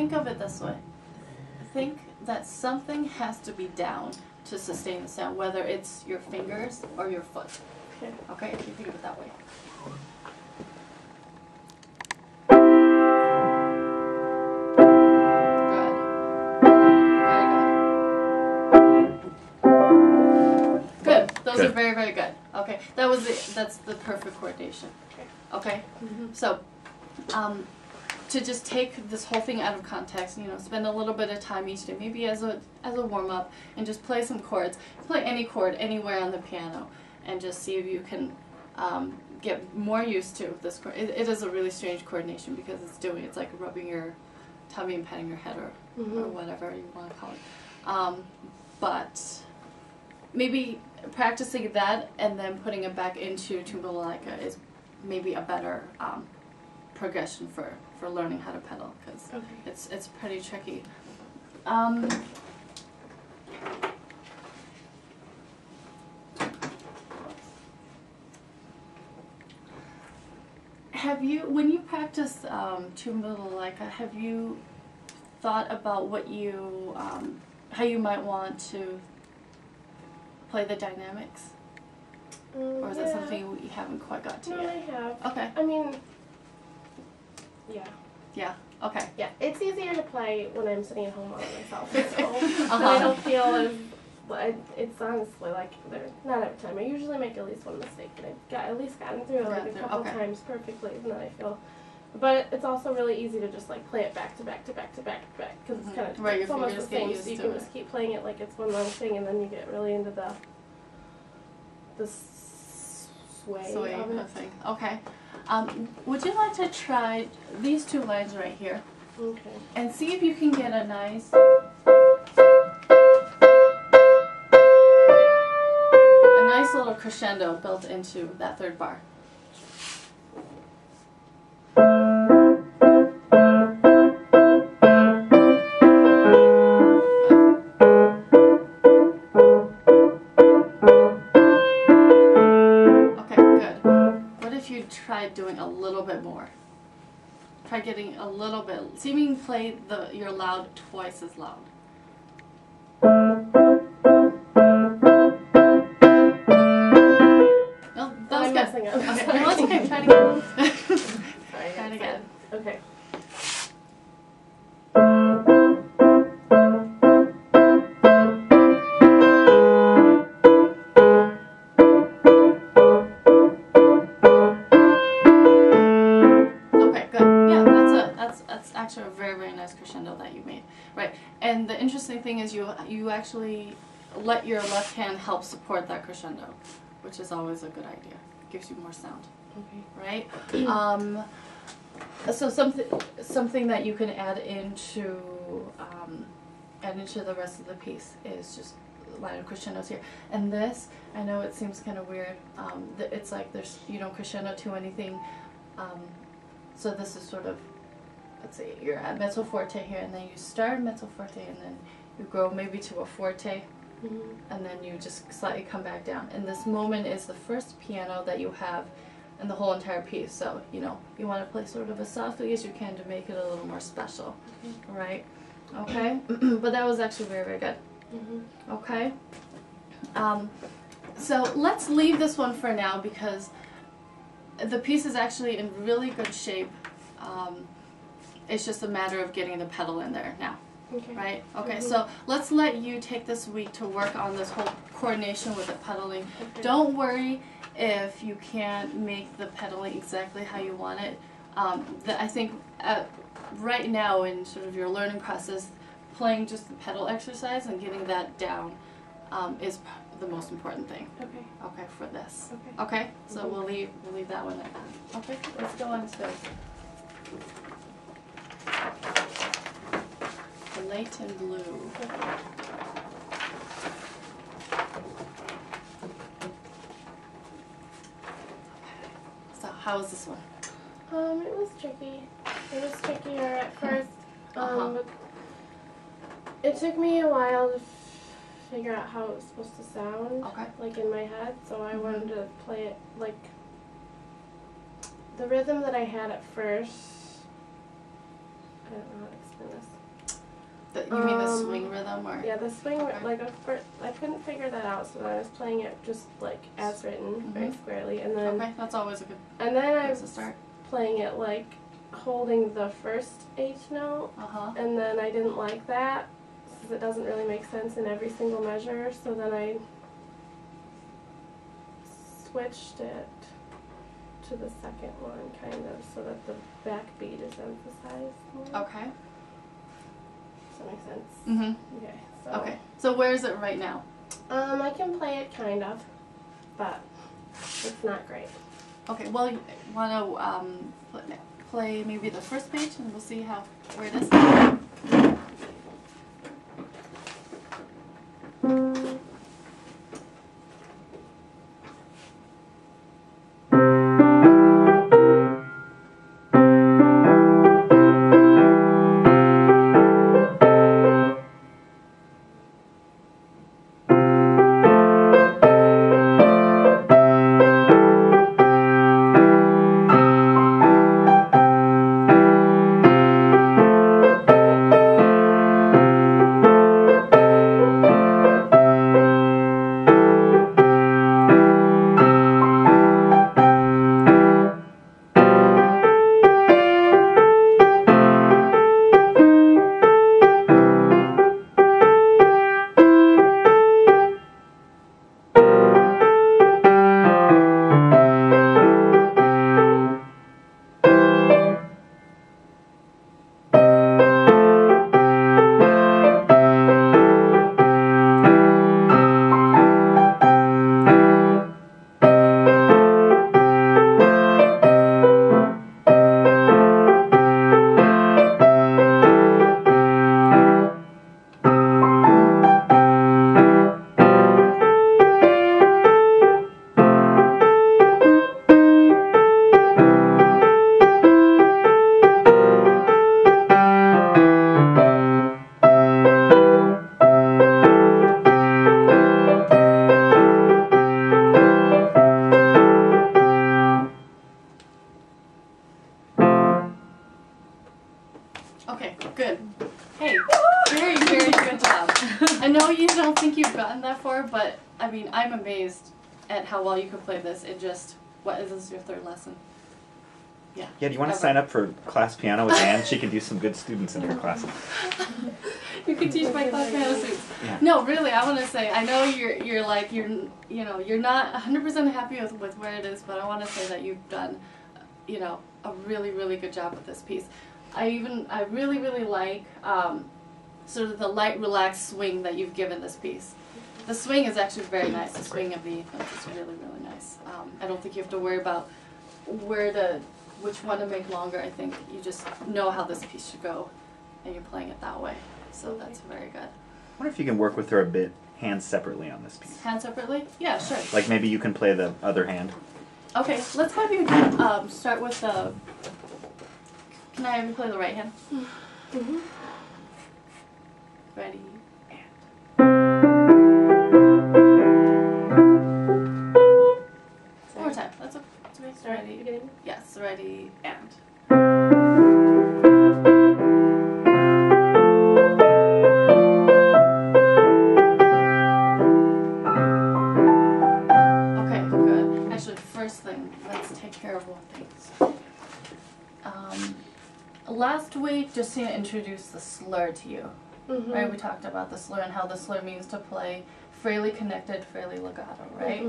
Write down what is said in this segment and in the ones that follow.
think of it this way. Think that something has to be down to sustain the sound, whether it's your fingers or your foot. Okay. Okay, if you think of it that way. Those are very, very good. Okay, that's the perfect coordination. Okay, so to just take this whole thing out of context, spend a little bit of time each day, maybe as a warm up, and just play some chords. Play any chord anywhere on the piano, and just see if you can get more used to this chord. It is a really strange coordination because it's like rubbing your tummy and patting your head or whatever you want to call it. But maybe practicing that and then putting it back into tuba balalaika is maybe a better progression for learning how to pedal, because it's pretty tricky. Have you, when you practice tuba balalaika, have you thought about what you, how you might want to play the dynamics? Or is it something you haven't quite got to yet? No, I have. Okay. I mean, yeah. Yeah, okay. Yeah, it's easier to play when I'm sitting at home all by myself. So I don't feel as, it's honestly like, not every time. I usually make at least one mistake, and I've at least gotten through it like a couple times perfectly, and then I feel. But it's also really easy to just like play it back to back to back to back to back, because it's kind of it's almost the same. So you can just keep playing it like it's one long thing, and then you get really into the sway of it. Thing. Okay. Would you like to try these two lines right here? Okay. And see if you can get a nice little crescendo built into that third bar. Try doing a little bit more. Try getting a little bit. See if you can play your loud twice as loud. No, that was good. Okay, no, that's okay. Try it again. Sorry, try it again. Okay. Actually a very, very nice crescendo that you made. Right. And the interesting thing is you actually let your left hand help support that crescendo, which is always a good idea. It gives you more sound. Okay. Right? So something that you can add into the rest of the piece is just a line of crescendos here. And this, I know it seems kind of weird. It's like you don't crescendo to anything. So this is sort of, let's see, you're at mezzo forte here, and then you start mezzo forte, and then you grow maybe to a forte, and then you just slightly come back down. And this moment is the first piano that you have in the whole entire piece. So, you want to play sort of as softly as you can to make it a little more special, right? Okay? But that was actually very, very good. Okay? So let's leave this one for now, because the piece is actually in really good shape. It's just a matter of getting the pedal in there now. Okay. Right? Okay, so let's let you take this week to work on this whole coordination with the pedaling. Okay. Don't worry if you can't make the pedaling exactly how you want it. I think right now in sort of your learning process, playing just the pedal exercise and getting that down is the most important thing. Okay. Okay, for this. Okay. Okay? So we'll leave that one there. Okay, let's go on to the light and blue. So how was this one? It was tricky. It was trickier at first. But it took me a while to figure out how it was supposed to sound, like in my head. So I wanted to play it like the rhythm that I had at first. I don't know how to explain this. You mean the swing rhythm, or? Yeah, the swing, like, I couldn't figure that out, so then I was playing it just, like, as written, very squarely, and then... Okay, that's always a good and then I place to was start. playing it, like, holding the first H note, and then I didn't like that, because it doesn't really make sense in every single measure, so then I switched it to the second one, kind of, so that the backbeat is emphasized more. Okay. Does that make sense? Mm-hmm. Okay. So. Okay. So where is it right now? I can play it kind of, but it's not great. Okay. Well, you want to play maybe the first page, and we'll see where it is. Okay, good. Hey, very, very good job. I know you don't think you've gotten that far, but I mean, I'm amazed at how well you can play this in just, is this your third lesson? Yeah. Yeah, do you want to sign up for class piano with Anne? She can do some good students in her class. You can teach my class piano students. Yeah. No, really, I want to say, I know you're not 100% happy with where it is, but I want to say that you've done, a really, really good job with this piece. I really, really like sort of the light, relaxed swing that you've given this piece. The swing is actually very nice. The swing of the notes is really, really nice. I don't think you have to worry about which one to make longer. I think you just know how this piece should go, and you're playing it that way. So that's very good. I wonder if you can work with her a bit, hands separately on this piece. Hands separately? Yeah, sure. Like maybe you can play the other hand. Okay, let's have you start with the... Can I have you play the right hand? Mm-hmm. Ready? One more time. Let's make it ready. Beginning? Yes, ready, and. Okay, good. Actually, first thing, let's take care of one thing. Last week, Justina introduced the slur to you. Mm-hmm. Right, we talked about the slur and how the slur means to play fairly connected, fairly legato, right?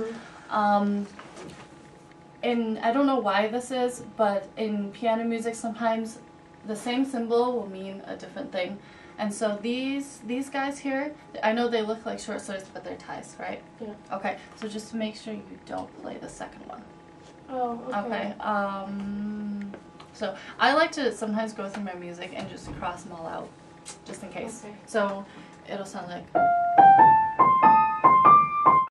Mm-hmm. And I don't know why this is, but in piano music sometimes the same symbol will mean a different thing. And so these guys here, I know they look like short slurs, but they're ties, right? Yeah. Okay, so just to make sure you don't play the second one. Oh, okay. Okay, so I like to sometimes go through my music and just cross them all out, just in case. Okay. So it'll sound like...